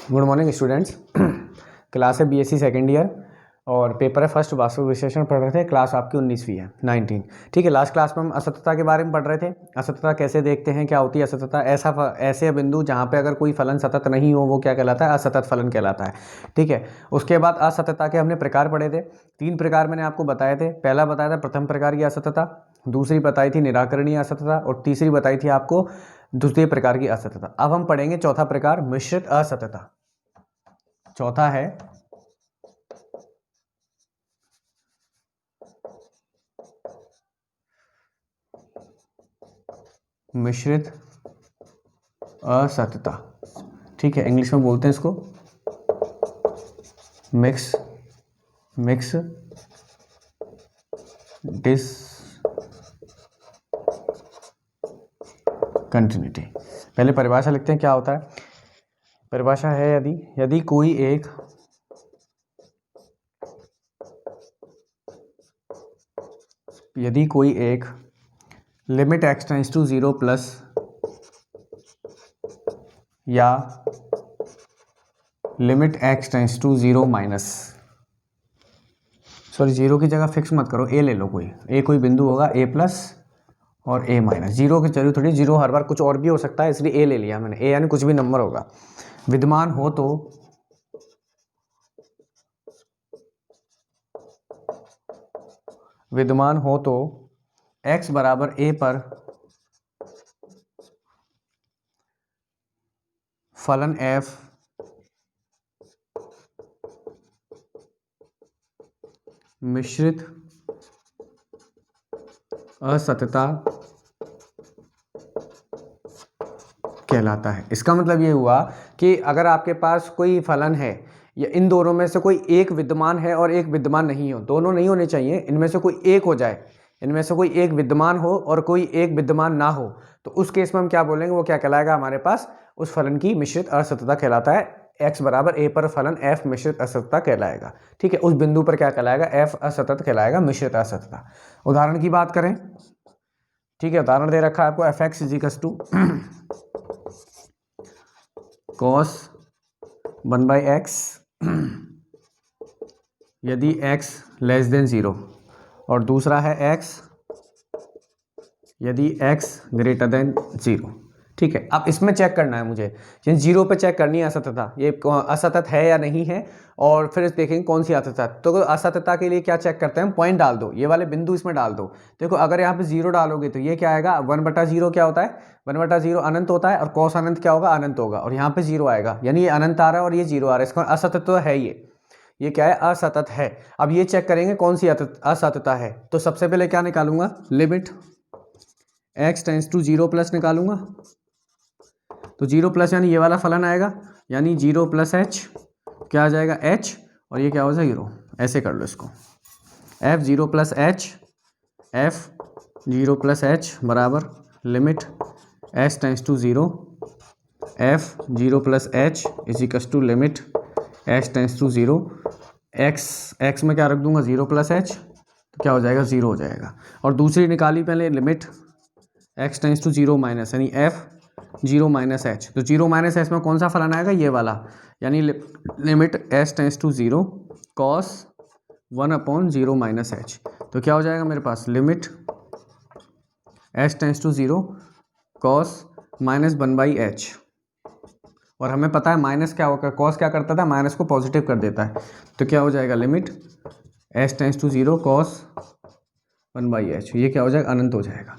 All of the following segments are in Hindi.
Good morning students. क्लास है बीएससी सेकेंड ईयर और पेपर है फर्स्ट वास्तविक विश्लेषण पढ़ रहे थे। क्लास आपकी 19वीं है 19। ठीक है, लास्ट क्लास में हम असतता के बारे में पढ़ रहे थे। असतता कैसे देखते हैं, क्या होती है असतता। ऐसे बिंदु जहाँ पे अगर कोई फलन सतत नहीं हो वो क्या कहलाता है, असतत फलन कहलाता है। ठीक है, उसके बाद असतता के हमने प्रकार पढ़े थे। 3 प्रकार मैंने आपको बताए थे। पहला बताया था प्रथम प्रकार की असतता, दूसरी बताई थी निराकरणीय असतता और तीसरी बताई थी आपको द्वितीय प्रकार की असतता। अब हम पढ़ेंगे चौथा प्रकार, मिश्रित असतता। चौथा है मिश्रित असतता। ठीक है, इंग्लिश में बोलते हैं इसको मिक्स डिसकंटिन्यूटी। पहले परिभाषा लिखते हैं, क्या होता है। परिभाषा है यदि कोई एक limit x tends to 0 plus या limit x tends to 0 minus, sorry 0 की जगह फिक्स मत करो, ए ले लो, कोई बिंदु होगा a प्लस और a माइनस। 0 की जरूरत थोड़ी, 0 हर बार कुछ और भी हो सकता है, इसलिए a ले लिया मैंने। a यानी कुछ भी नंबर होगा, विद्यमान हो तो x बराबर a पर फलन f मिश्रित असतता कहलाता है। इसका मतलब ये हुआ कि अगर आपके पास कोई फलन है या इन दोनों में से कोई एक विद्यमान है और एक विद्यमान नहीं हो, दोनों नहीं होने चाहिए, इनमें से कोई एक हो जाए, इनमें से कोई एक विद्यमान हो और कोई एक विद्यमान ना हो, तो उस केस में हम क्या बोलेंगे, वो क्या कहलाएगा हमारे पास, उस फलन की मिश्रित असतता कहलाता है। x बराबर a पर फलन f मिश्रित असतता कहलाएगा। ठीक है, उस बिंदु पर क्या कहलाएगा, f असतत कहलाएगा, मिश्रित असतता। उदाहरण की बात करें, ठीक है, उदाहरण दे रखा है आपको, f x equals to cos 1/x यदि x लेस देन 0, और दूसरा है x यदि x ग्रेटर देन 0। ठीक है, अब इसमें चेक करना है मुझे, यानी 0 पे चेक करनी है असतता, ये असतत है या नहीं है, और फिर देखेंगे कौन सी असतता। तो असतता के लिए क्या चेक करते हैं, पॉइंट डाल दो, ये वाले बिंदु इसमें डाल दो। देखो अगर यहाँ पे 0 डालोगे तो ये क्या आएगा, 1/0 क्या होता है, 1/0 अनंत होता है, और कॉस अनंत क्या होगा, अनंत होगा, और यहाँ पे 0 आएगा, यानी ये अनंत आ रहा है और ये 0 आ रहा है, इसका असतत तो है ये क्या है, असतत है। अब ये चेक करेंगे कौन सी असतता है, तो सबसे पहले क्या निकालूंगा, limit x tends to 0 plus निकालूंगा, तो 0 प्लस यानी ये वाला फलन आएगा, यानी 0 प्लस एच क्या आ जाएगा, h, और ये क्या हो जाएगा 0। ऐसे कर लो इसको, f 0 plus H, f 0 plus H बराबर limit s tends to 0 f 0 plus H is equal to limit s tends to 0 x में क्या रख दूंगा, 0 प्लस एच, तो क्या हो जाएगा, 0 हो जाएगा। और दूसरी निकाली पहले, limit x tends to 0 minus, यानी f 0 माइनस एच, तो 0 माइनस एच में कौन सा फलन आएगा, ये वाला, यानी limit s tends to 0 cos 1/0 minus h, तो क्या हो जाएगा मेरे पास, limit s tends to 0 cos minus 1/h, और हमें पता है माइनस क्या होगा, कॉस क्या करता था, माइनस को पॉजिटिव कर देता है, तो क्या हो जाएगा, limit s tends to 0 cos 1/h, ये क्या हो जाएगा, अनंत हो जाएगा।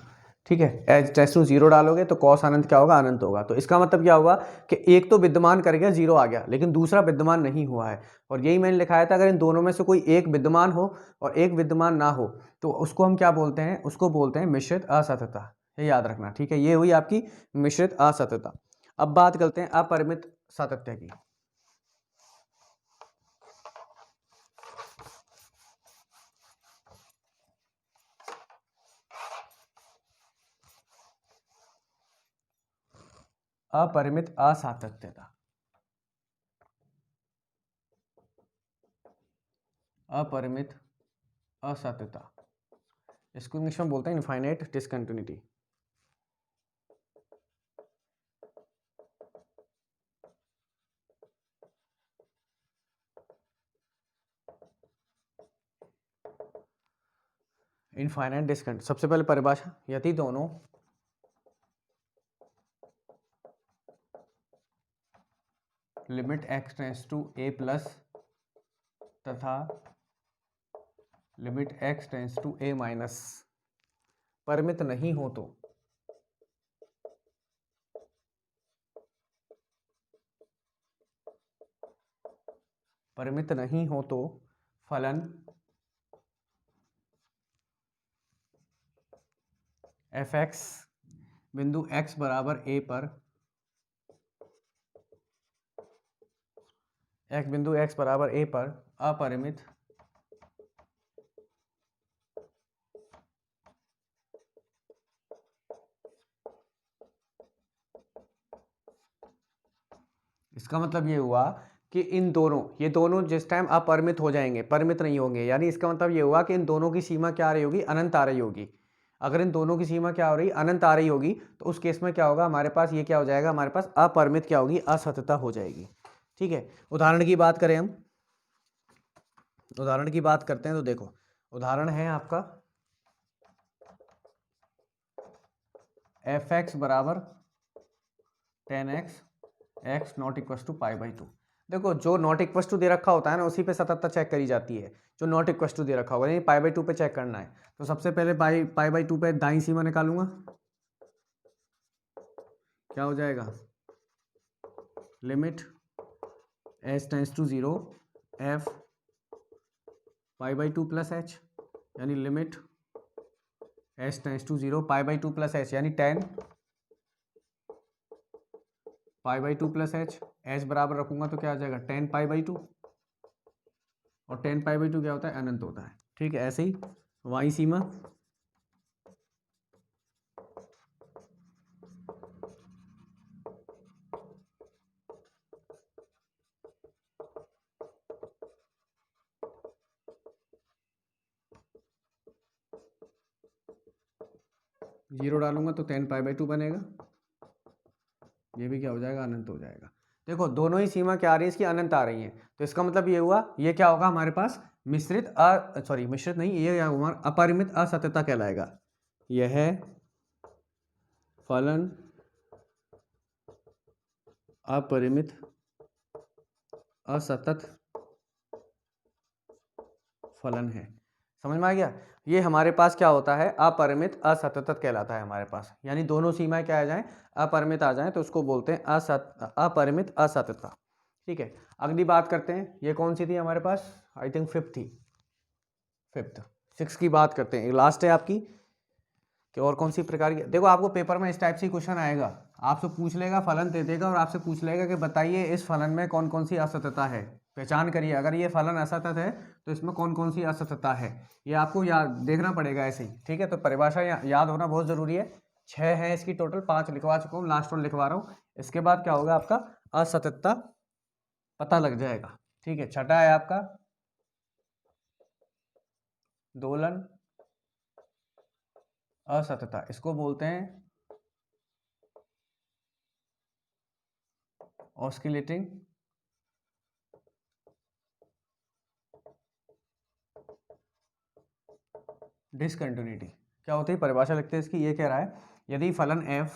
ठीक है, एच टेंस टू 0 डालोगे तो कॉस अनंत क्या होगा, अनंत होगा। तो इसका मतलब क्या होगा कि एक तो विद्यमान कर गया, 0 आ गया, लेकिन दूसरा विद्यमान नहीं हुआ है, और यही मैंने लिखाया था, अगर इन दोनों में से कोई एक विद्यमान हो और एक विद्यमान ना हो, तो उसको हम क्या बोलते हैं, उसको बोलते हैं मिश्रित असतता, ये याद रखना। ठीक है, ये हुई आपकी मिश्रित असतता। अब बात करते हैं अपरिमित सातत्य की। अपरिमित असातत्यता, अपरिमित असातत्यता, इसको इंग्लिश में बोलते हैं इनफाइनाइट डिसकंटिन्यूटी। इनफाइनाइट डिस्कंट, सबसे पहले परिभाषा, यदि दोनों limit x tends to a plus तथा limit x tends to a minus परिमित नहीं हो तो फलन f(x) बिंदु x बराबर a पर बिंदु x बराबर a पर अपरिमित इसका मतलब ये हुआ कि ये दोनों जिस टाइम अपरिमित हो जाएंगे, परिमित नहीं होंगे, यानी इसका मतलब ये हुआ कि इन दोनों की सीमा क्या आ रही होगी, अनंत आ रही होगी। अगर इन दोनों की सीमा क्या हो रही, अनंत आ रही होगी, तो उस केस में क्या होगा, हमारे पास ये क्या हो जाएगा, हमारे पास अपरिमित क्या होगी, असततता हो जाएगी। ठीक है, उदाहरण की बात करें हम, उदाहरण की बात करते हैं तो देखो, उदाहरण है आपका f(x) बराबर 10x x not equal to π/2। देखो जो नॉट इक्वल टू दे रखा होता है ना, उसी पे सततता चेक करी जाती है। जो नॉट इक्वल टू दे रखा होगा, यानी π/2 पे चेक करना है, तो सबसे पहले π/2 पे दाईं सीमा निकालूंगा, क्या हो जाएगा, limit s tends to 0 f π/2 plus h, यानी limit s tends to 0 π/2 plus h, यानी 10 π/2 प्लस h बराबर रखूंगा तो क्या आ जाएगा 10 π/2, और 10 π/2 क्या होता है, अनंत होता है। ठीक है, ऐसे ही y सीमा जीरो डालूंगा तो 10 π/2 बनेगा, ये भी क्या हो जाएगा, अनंत हो जाएगा। देखो दोनों ही सीमा क्या आ रही है, इसकी अनंत आ रही है, तो इसका मतलब ये हुआ, ये क्या होगा हमारे पास, मिश्रित नहीं, ये हमारा अपरिमित असततता कहलाएगा। यह फलन अपरिमित असतत फलन है। समझ में आ गया, ये हमारे पास क्या होता है, अपरिमित असतत कहलाता है हमारे पास, यानी दोनों सीमाएं क्या आ जाएं, अपरिमित आ जाएं, तो उसको बोलते हैं अपरिमित असततता। ठीक है, अगली बात करते हैं, ये कौन सी थी हमारे पास, आई थिंक फिफ्थ 6 की बात करते हैं, लास्ट है आपकी, कि और कौन सी प्रकार की। देखो आपको पेपर में इस टाइप से क्वेश्चन आएगा, आपसे पूछ लेगा, फलन दे देगा और आपसे पूछ लेगा कि बताइए इस फलन में कौन कौन सी असततता है, पहचान करिए, अगर ये फलन असतत है तो इसमें कौन कौन सी असततता है, ये आपको याद देखना पड़ेगा ऐसे ही। ठीक है, तो परिभाषा याद होना बहुत जरूरी है। 6 है इसकी टोटल, 5 लिखवा चुका हूँ, लास्ट वन लिखवा रहा हूँ। इसके बाद क्या होगा, आपका असततता पता लग जाएगा। ठीक है, छठा है आपका दोलन असततता, इसको बोलते हैं ऑस्किलेटिंग डिसकंटिन्यूटी। क्या होती है, परिभाषा लिखते हैं इसकी, ये कह रहा है यदि फलन f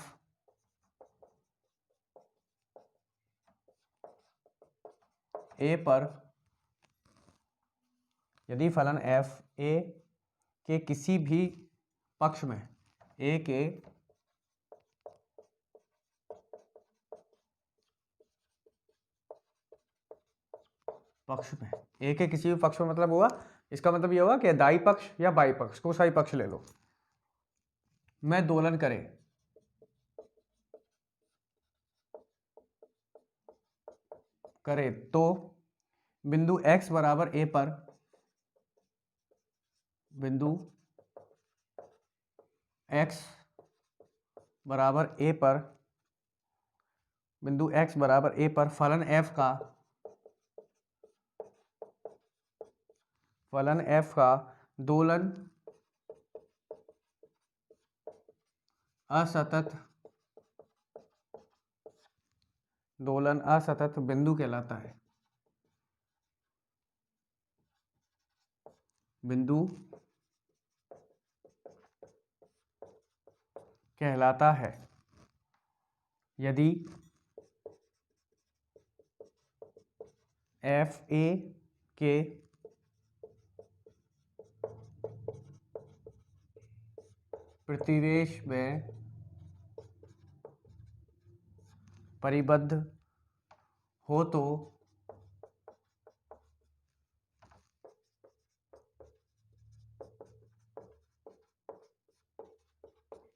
a पर, यदि फलन f a के किसी भी पक्ष में, a के पक्ष में, a के किसी भी पक्ष में मतलब हुआ, इसका मतलब ये हुआ कि दाई पक्ष या बाई पक्ष, कोई सा भी पक्ष ले लो, में दोलन करे तो बिंदु x बराबर a पर, बिंदु x बराबर a पर, बिंदु x बराबर a पर फलन f का दोलन असतत बिंदु कहलाता है, बिंदु कहलाता है। यदि एफ ए के प्रतिवेश में परिबद्ध हो तो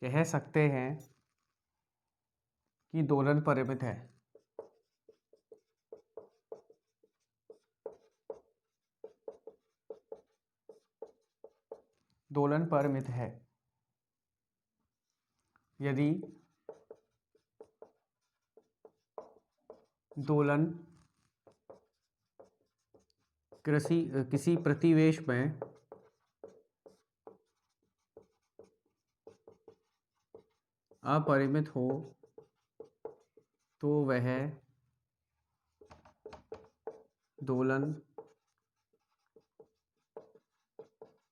कह सकते हैं कि दोलन परिमित है। दोलन परिमित है यदि दोलन किसी प्रतिवेश में अपरिमित हो तो वह दोलन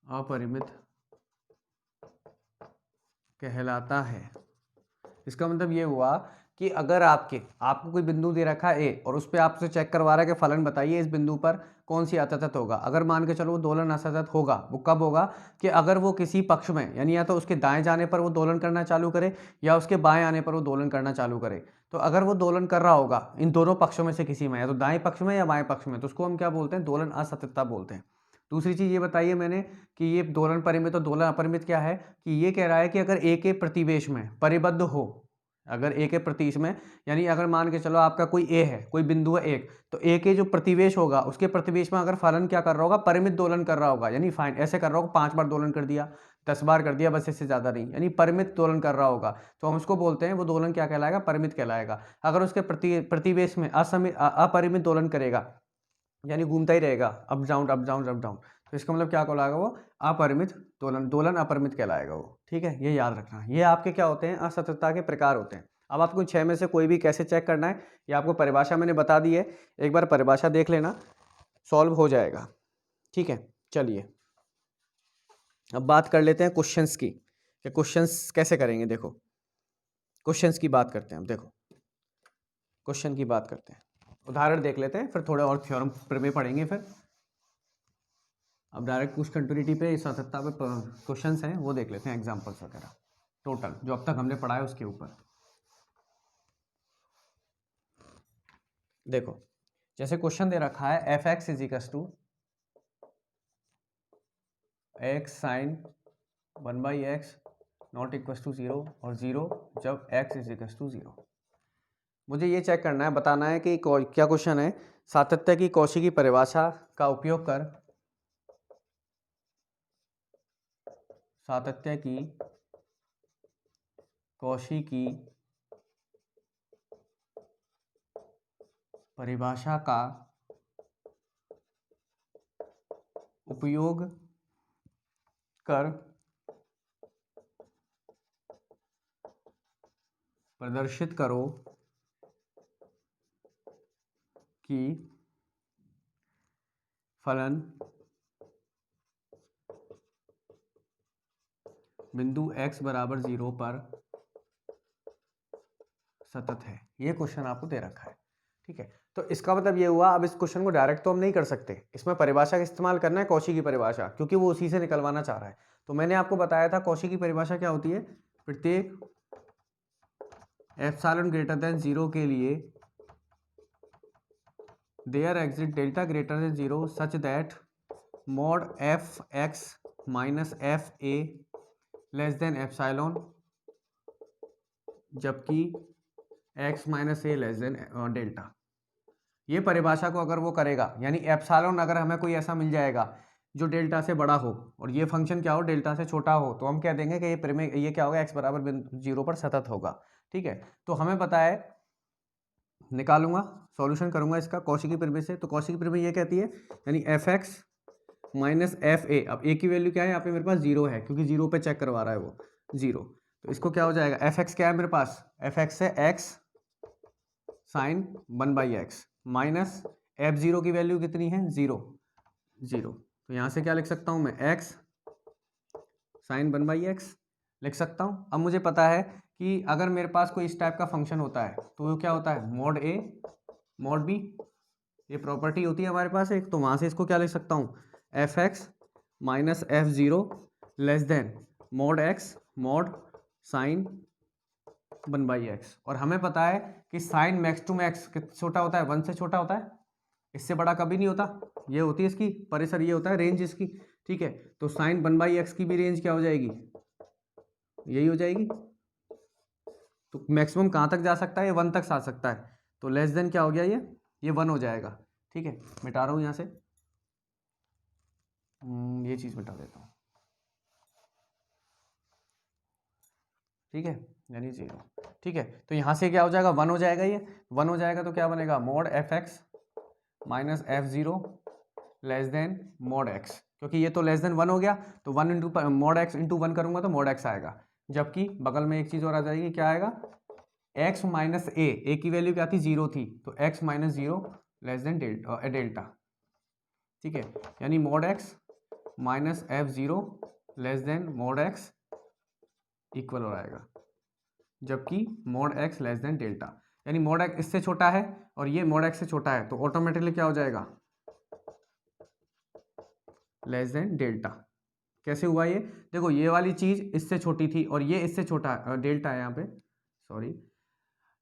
अपरिमित कहलाता है। इसका मतलब ये हुआ कि अगर आपको कोई बिंदु दे रखा है ए और उस पर आपसे चेक करवा रहा है कि फलन बताइए इस बिंदु पर कौन सी असतत होगा। अगर मान के चलो वो दोलन असतत होगा, वो कब होगा कि अगर वो किसी पक्ष में, यानी या तो उसके दाएं जाने पर वो दोलन करना चालू करे या उसके बाएं आने पर वो दोलन करना चालू करे। तो अगर वो दोलन कर रहा होगा इन दोनों पक्षों में से किसी में, या तो दाएं पक्ष में या बाएं पक्ष में, तो उसको हम क्या बोलते हैं? दोलन असततता बोलते हैं। दूसरी चीज़ ये बताइए मैंने कि ये दोलन परिमित और दोलन अपरिमित क्या है, कि ये कह रहा है कि अगर ए के प्रतिवेश में परिबद्ध हो, अगर ए के प्रतिवेश में, यानी अगर मान के चलो आपका कोई ए है, कोई बिंदु है एक, तो ए के जो प्रतिवेश होगा उसके प्रतिवेश में अगर फलन क्या कर रहा होगा? परिमित दोलन कर रहा होगा। यानी फाइन ऐसे कर रहा होगा 5 बार दोलन कर दिया, 10 बार कर दिया, बस इससे ज़्यादा नहीं, यानी परिमित दोलन कर रहा होगा, तो हम उसको बोलते हैं वो दोलन क्या कहलाएगा? परिमित कहलाएगा। अगर उसके प्रतिवेश में अपरिमित दोलन करेगा, यानी घूमता ही रहेगा, up down up down up down, तो इसका मतलब क्या कहलाएगा? वो अपरिमित दोलन, दोलन अपरिमित कहलाएगा वो। ठीक है, ये याद रखना। ये आपके क्या होते हैं? असततता के प्रकार होते हैं। अब आपको 6 में से कोई भी कैसे चेक करना है, ये आपको परिभाषा मैंने बता दी है, एक बार परिभाषा देख लेना, सॉल्व हो जाएगा। ठीक है, चलिए अब बात कर लेते हैं क्वेश्चंस की, कि क्वेश्चंस कैसे करेंगे। देखो क्वेश्चंस की बात करते हैं। अब देखो क्वेश्चन की बात करते हैं, उदाहरण देख लेते हैं, फिर थोड़े और थ्योरम प्रमेय पढ़ेंगे। फिर अब डायरेक्ट कुछ कंटिन्यूटी पे सातत्य पे क्वेश्चंस हैं वो देख लेते हैं, एग्जांपल्स वगैरह टोटल जो अब तक हमने पढ़ा है उसके ऊपर। देखो जैसे क्वेश्चन दे रखा है f x is equal to x sine 1/x not equal to 0 और 0 जब x इज इक्वल टू 0। मुझे ये चेक करना है, बताना है कि क्या क्वेश्चन है। सातत्य की कौशी की परिभाषा का उपयोग कर सातत्य की कौशी की परिभाषा का उपयोग कर प्रदर्शित करो कि फलन बिंदु x बराबर 0 पर सतत है। ये क्वेश्चन आपको दे रखा है। ठीक है, तो इसका मतलब ये हुआ, अब इस क्वेश्चन को डायरेक्ट तो हम नहीं कर सकते, इसमें परिभाषा का इस्तेमाल करना है, कौशी की परिभाषा, क्योंकि वो उसी से निकलवाना चाह रहा है। तो मैंने आपको बताया था कौशी की परिभाषा क्या होती है, प्रत्येक एप्सिलॉन ग्रेटर देन 0 के लिए there exists delta greater than 0 such that mod f x minus f a less than epsilon, जबकि x minus a less than delta. ये परिभाषा को अगर वो करेगा, यानी एप्सिलॉन अगर हमें कोई ऐसा मिल जाएगा जो डेल्टा से बड़ा हो और ये फंक्शन क्या हो? डेल्टा से छोटा हो, तो हम क्या देंगे कि ये क्या होगा? x बराबर 0 पर सतत होगा। ठीक है, तो हमें पता है, निकालूंगा, सॉल्यूशन करूंगा इसका कौशी की परिभाषा से। तो कौशी की परिभाषा ये कहती है, यानी एफ एक्स माइनस एफ ए, अब ए की वैल्यू क्या है यहाँ पे? मेरे पास 0 है, क्योंकि 0 पे चेक करवा रहा है वो 0, तो इसको क्या हो जाएगा? एफ एक्स क्या है मेरे पास? एफ एक्स है x sine 1/x minus f 0 की वैल्यू कितनी है? 0 0, तो यहाँ से क्या लिख सकता हूँ मैं? x साइन 1/x लिख सकता हूँ। अब मुझे पता है कि अगर मेरे पास कोई इस टाइप का फंक्शन होता है तो वो क्या होता है, मॉड ए मॉड बी, ये प्रॉपर्टी होती है हमारे पास एक, तो वहाँ से इसको क्या लिख सकता हूँ, F x minus F zero less than mod x mod sine 1/x। और हमें पता है कि साइन मैक्स टू मैक्स छोटा होता है 1 से छोटा होता है, इससे बड़ा कभी नहीं होता, ये होती है इसकी परिसर, ये होता है रेंज इसकी, ठीक है। तो साइन 1/x की भी रेंज क्या हो जाएगी, यही हो जाएगी। तो मैक्सिमम कहाँ तक जा सकता है, ये 1 तक आ सकता है, तो लेस देन क्या हो गया, ये 1 हो जाएगा, ठीक है। मिटा रहा हूँ यहाँ से, ये चीज़ मिटा देता हूँ, ठीक है, यानी 0, ठीक है। तो यहाँ से क्या हो जाएगा, 1 हो जाएगा, ये 1 हो जाएगा तो क्या बनेगा, mod f x minus F zero less than mod x, क्योंकि ये तो लेस देन 1 हो गया, तो 1 इंटू मॉड एक्स इंटू 1 करूँगा तो मॉड एक्स आएगा, जबकि बगल में एक चीज़ और आ जाएगी, क्या आएगा, एक्स माइनस ए की वैल्यू क्या थी, 0 थी, तो x minus 0 less than delta, ठीक है। यानी mod x minus F zero less than mod x equal हो जाएगा, जबकि mod x less than delta, यानी मॉड एक्स इससे छोटा है और ये मॉड एक्स से छोटा है, तो ऑटोमेटिकली क्या हो जाएगा, लेस देन डेल्टा। कैसे हुआ ये, देखो ये वाली चीज़ इससे छोटी थी और ये इससे छोटा डेल्टा है यहाँ पे, सॉरी,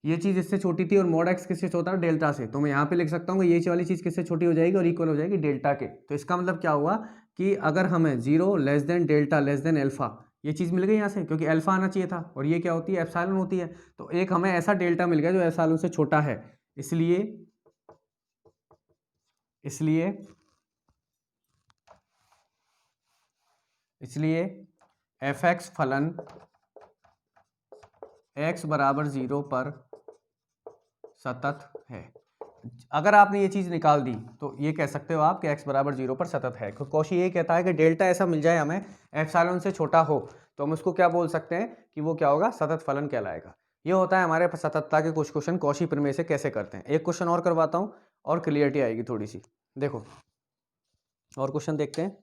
ये चीज़ इससे छोटी थी और मॉड एक्स किससे छोटा है, डेल्टा से, तो मैं यहाँ पे लिख सकता हूँ कि ये वाली चीज़ किससे छोटी हो जाएगी और इक्वल हो जाएगी डेल्टा के। तो इसका मतलब क्या हुआ कि अगर हमें 0 less than delta less than alpha, ये चीज़ मिल गई यहाँ से, क्योंकि एल्फा आना चाहिए था और ये क्या होती है, एप्सिलॉन होती है, तो एक हमें ऐसा डेल्टा मिल गया जो एप्सिलॉन से छोटा है, इसलिए इसलिए एफ एक्स फलन x बराबर 0 पर सतत है। अगर आपने ये चीज़ निकाल दी तो ये कह सकते हो आप कि x बराबर 0 पर सतत है। कौशी ये कहता है कि डेल्टा ऐसा मिल जाए हमें एप्सिलॉन से छोटा हो तो हम उसको क्या बोल सकते हैं कि वो क्या होगा, सतत फलन कहलाएगा। ये होता है हमारे सततता के कुछ क्वेश्चन कौशी प्रमेय से कैसे करते हैं। एक क्वेश्चन और करवाता हूँ और क्लियरिटी आएगी थोड़ी सी। देखो और क्वेश्चन देखते हैं।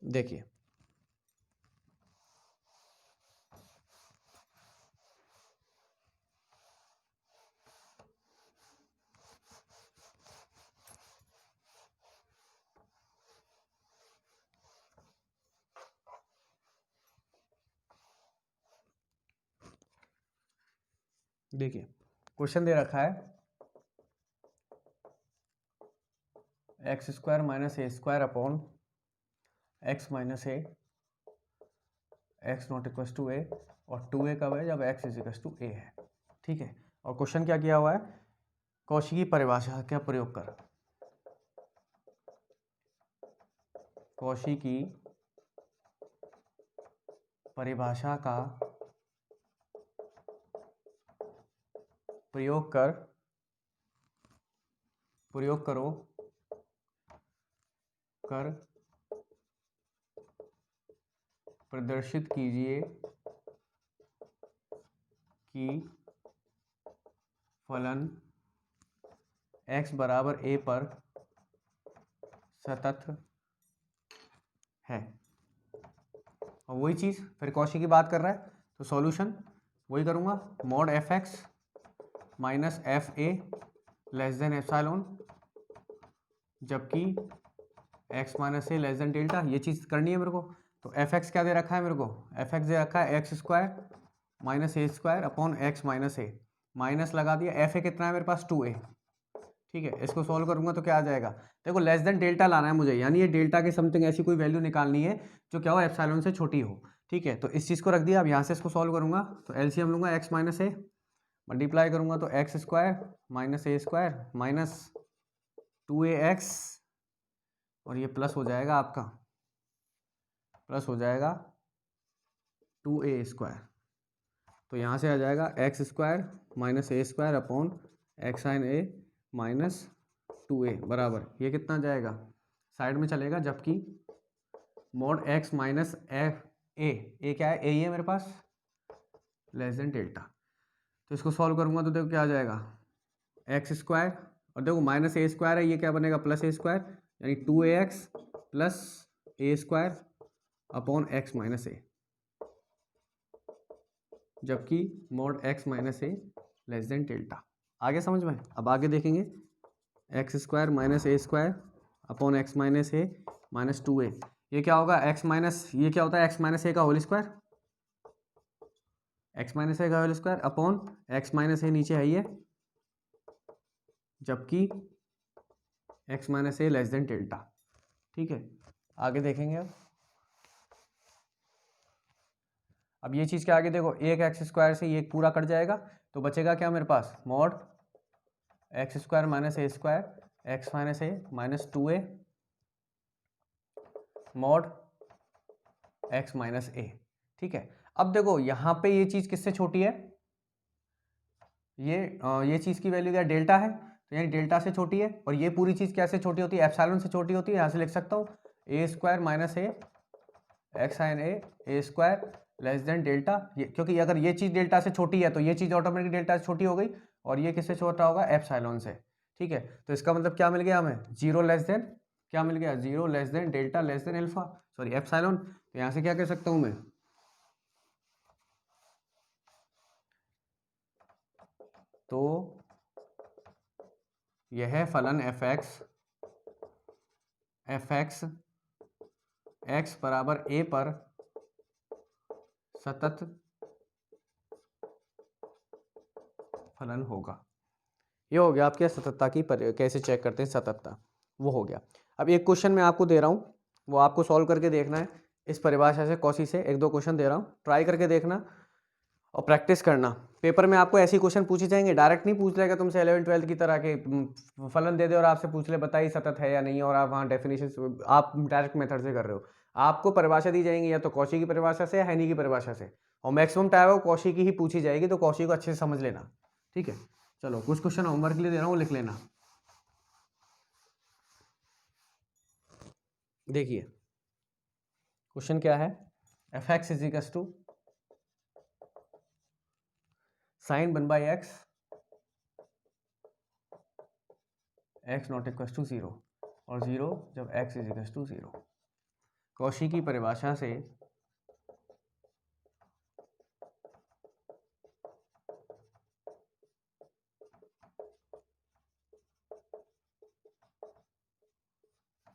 देखिए देखिए क्वेश्चन दे रखा है x square minus a square upon x minus a x not equals to a, और 2a कब है, जब x is equals to a है, ठीक है। और क्वेश्चन क्या किया हुआ है, कौशी की परिभाषा क्या प्रयोग कर, कौशी की परिभाषा का प्रयोग करो कर प्रदर्शित कीजिए कि फलन x बराबर a पर सतत है। और वही चीज़ फिर कौशी की बात कर रहा है, तो सॉल्यूशन वही करूँगा, mod f x minus f a less than epsilon, जबकि x minus a less than delta, ये चीज़ करनी है मेरे को। तो एफ एक्स क्या दे रखा है मेरे को, एफ एक्स दे रखा है x square minus a square upon x minus a, minus लगा दिया, एफ ए कितना है मेरे पास 2a, ठीक है। इसको सॉल्व करूंगा तो क्या आ जाएगा, देखो लेस देन डेल्टा लाना है मुझे, यानी ये डेल्टा के समथिंग ऐसी कोई वैल्यू निकालनी है जो क्या हो, एप्सिलॉन से छोटी हो, ठीक है। तो इस चीज़ को रख दिया। अब यहाँ से इसको सॉल्व करूंगा तो एलसीएम लूंगा, एक्स माइनस ए मल्टीप्लाई करूंगा तो x square minus a square minus 2ax, और ये प्लस हो जाएगा आपका, प्लस हो जाएगा 2a स्क्वायर, तो यहाँ से आ जाएगा x square minus a square upon x sign A minus 2a बराबर, ये कितना जाएगा, साइड में चलेगा, जबकि मॉड एक्स माइनस एफ ए क्या है, ए ही है मेरे पास, लेस देन डेल्टा। तो इसको सॉल्व करूँगा तो देखो क्या आ जाएगा, एक्स स्क्वायर, और देखो माइनस ए स्क्वायर है, ये क्या बनेगा, प्लस ए स्क्वायर, यानी 2ax प्लस ए स्क्वायर अपॉन एक्स माइनस ए, जबकि mod x minus a less than delta. आगे समझ में? अब आगे देखेंगे, x square minus a square upon x minus a minus 2a, ये क्या होगा? एक्स माइनस, ये क्या होता है? एक्स माइनस ए का whole square, x minus a का whole square upon x minus a नीचे है ये, जबकि x minus a less than delta. ठीक है, आगे देखेंगे। अब ये चीज़ क्या आगे देखो, एक एक्स स्क्वायर से ये पूरा कट जाएगा तो बचेगा क्या मेरे पास? Mod x square minus a square x minus a minus 2a mod x minus a. ठीक है, अब देखो यहाँ पे ये चीज़ किससे छोटी है? ये चीज़ की वैल्यू क्या? डेल्टा है, तो यानी डेल्टा से छोटी है। और ये पूरी चीज़ क्या से छोटी होती है? एप्सिलॉन से छोटी होती है। यहाँ से लिख सकता हूँ ए square minus a x sign A square less than delta. ये क्योंकि अगर ये चीज़ डेल्टा से छोटी है तो ये चीज़ ऑटोमेटिक डेल्टा से छोटी हो गई, और ये किससे छोटा होगा? एप्सिलॉन से। ठीक है, तो इसका मतलब क्या मिल गया हमें? जीरो लेस देन, क्या मिल गया? Zero less than delta less than alpha, sorry epsilon. तो यहाँ से क्या कह सकता हूँ मैं? तो यह फलन एफ एक्स एक्स बराबर ए पर सतत फलन होगा। ये हो गया आपके सततता की कैसे चेक करते हैं सततता, वो हो गया। अब एक क्वेश्चन मैं आपको दे रहा हूँ, वो आपको सॉल्व करके देखना है। इस परिभाषा से कौशी से एक दो क्वेश्चन दे रहा हूँ, ट्राई करके देखना और प्रैक्टिस करना। पेपर में आपको ऐसे क्वेश्चन पूछे जाएंगे, डायरेक्ट नहीं पूछ लेगा तुमसे 11th-12th की तरह के फलन दे दे और आपसे पूछ ले बताइए सतत है या नहीं, और आप वहाँ डेफिनेशन आप डायरेक्ट मेथड से कर रहे हो। आपको परिभाषा दी जाएंगी या तो कौशी की परिभाषा से या हैनी की परिभाषा से, और मैक्सिमम टाइम कौशी की ही पूछी जाएगी, तो कौशी को अच्छे से समझ लेना। ठीक है, चलो कुछ क्वेश्चन होमवर्क के लिए दे रहा हूँ, लिख लेना। देखिए क्वेश्चन क्या है, f x is equal to sine 1/x x not equal to 0 और 0 जब x is equal to 0। Cauchy की परिभाषा से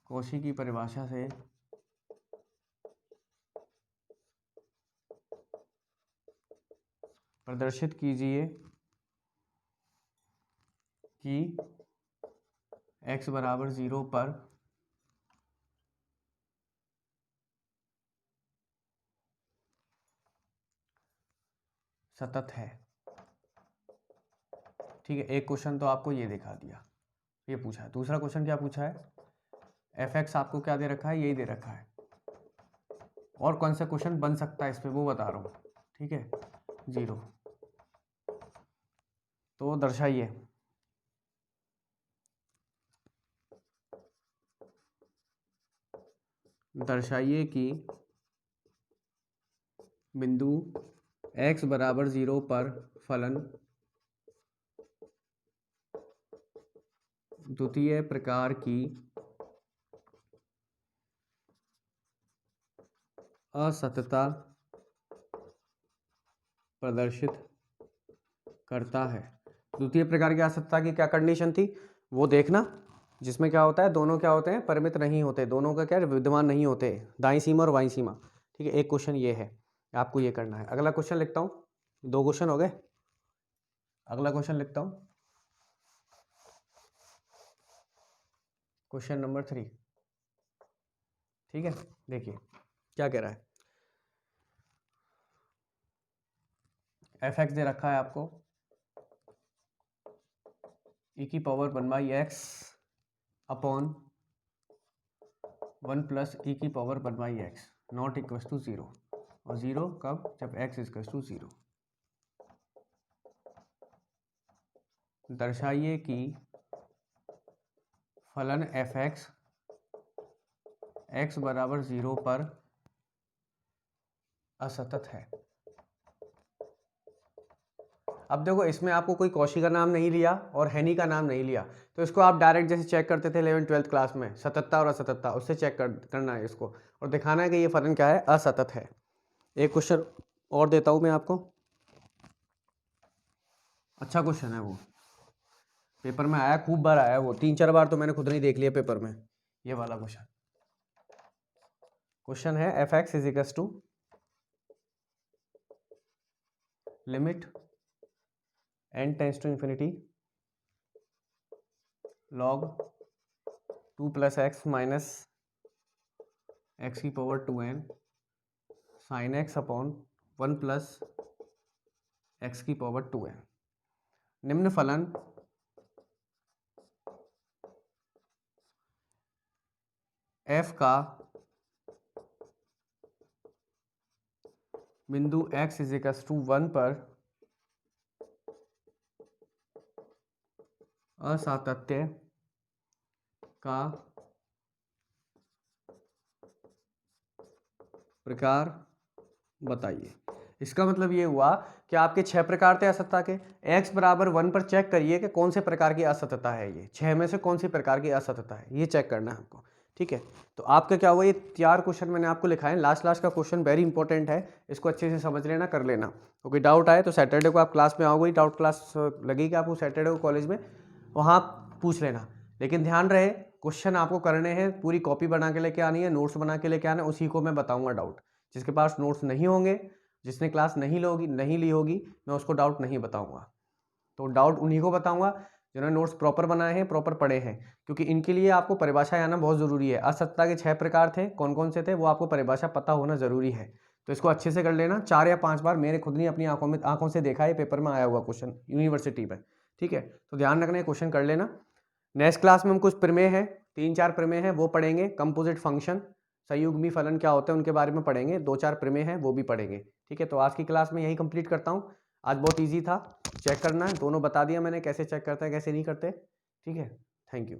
कौशी की परिभाषा से प्रदर्शित कीजिए कि x बराबर 0 पर सतत है। ठीक है, एक क्वेश्चन तो आपको ये दिखा दिया, ये पूछा है। दूसरा क्वेश्चन क्या पूछा है, एफ एक्स आपको क्या दे रखा है? यही दे रखा है। और कौन सा क्वेश्चन बन सकता है इस पे वो बता रहा हूँ। ठीक है, 0, तो दर्शाइए कि बिंदु x बराबर 0 पर फलन द्वितीय प्रकार की असततता प्रदर्शित करता है। द्वितीय प्रकार की असततता की क्या कंडीशन थी वो देखना, जिसमें क्या होता है, दोनों क्या होते हैं? परिमित नहीं होते, दोनों का क्या विद्यमान नहीं होते, दाईं सीमा और बाईं सीमा। ठीक है, एक क्वेश्चन ये है, आपको ये करना है। अगला क्वेश्चन लिखता हूँ, 2 क्वेश्चन हो गए। अगला क्वेश्चन लिखता हूँ, क्वेश्चन नंबर 3। ठीक है, देखिए क्या कह रहा है, एफ एक्स दे रखा है आपको e की पावर 1/x अपॉन 1 प्लस e की power 1/x not equal to 0, और 0 कब? जब x इक्वल टू 0। दर्शाइए कि फलन एफ एक्स x बराबर 0 पर असतत है। अब देखो इसमें आपको कोई कौशी का नाम नहीं लिया और हैनी का नाम नहीं लिया, तो इसको आप डायरेक्ट जैसे चेक करते थे 11th-12th क्लास में सततता और असततता, उससे चेक करना है इसको और दिखाना है कि ये फलन क्या है, असतत है। एक क्वेश्चन और देता हूँ मैं आपको, अच्छा क्वेश्चन है वो, पेपर में आया, खूब बार आया वो, 3-4 बार तो मैंने खुद नहीं देख लिया पेपर में। ये वाला क्वेश्चन है f(x) is equals to limit n tends to infinity log 2 + x minus x की power 2n sin x upon 1 + x की पावर 2n। निम्न फलन f का बिंदु x इज इक्वल्स टू 1 पर असातत्य का प्रकार बताइए। इसका मतलब ये हुआ कि आपके 6 प्रकार थे असतता के, x बराबर 1 पर चेक करिए कि कौन से प्रकार की असतता है, ये 6 में से कौन सी प्रकार की असतता है, ये चेक करना है हमको। ठीक है, तो आपका क्या हुआ, ये 4 क्वेश्चन मैंने आपको लिखाए, लास्ट का क्वेश्चन वेरी इंपॉर्टेंट है, इसको अच्छे से समझ लेना, कर लेना। तो कोई डाउट आए तो सैटरडे को आप क्लास में आओगे, डाउट क्लास लगेगी आपको सैटरडे को कॉलेज में, वहाँ आप पूछ लेना। लेकिन ध्यान रहे क्वेश्चन आपको करने हैं, पूरी कॉपी बना के लेके आनी है, नोट्स बना के लेके आना है, उसी को मैं बताऊंगा डाउट। जिसके पास नोट्स नहीं होंगे, जिसने क्लास नहीं ली होगी, मैं उसको डाउट नहीं बताऊंगा। तो डाउट उन्हीं को बताऊंगा जिन्होंने नोट्स प्रॉपर बनाए हैं, प्रॉपर पढ़े हैं, क्योंकि इनके लिए आपको परिभाषा आना बहुत ज़रूरी है। असतता के 6 प्रकार थे, कौन कौन से थे, वो आपको परिभाषा पता होना ज़रूरी है। तो इसको अच्छे से कर लेना, 4 या 5 बार मैंने खुद नहीं अपनी आंखों से देखा है, पेपर में आया हुआ क्वेश्चन यूनिवर्सिटी में। ठीक है, तो ध्यान रखना, क्वेश्चन कर लेना। नेक्स्ट क्लास में हम कुछ प्रमेय हैं, 3-4 प्रमेय हैं, वो पढ़ेंगे। कंपोजिट फंक्शन, संयुग्मी फलन क्या होते हैं उनके बारे में पढ़ेंगे, 2-4 प्रमेय हैं वो भी पढ़ेंगे। ठीक है, तो आज की क्लास में यही कंप्लीट करता हूँ। आज बहुत इजी था, चेक करना है, दोनों बता दिया मैंने कैसे चेक करते हैं कैसे नहीं करते। ठीक है, थैंक यू।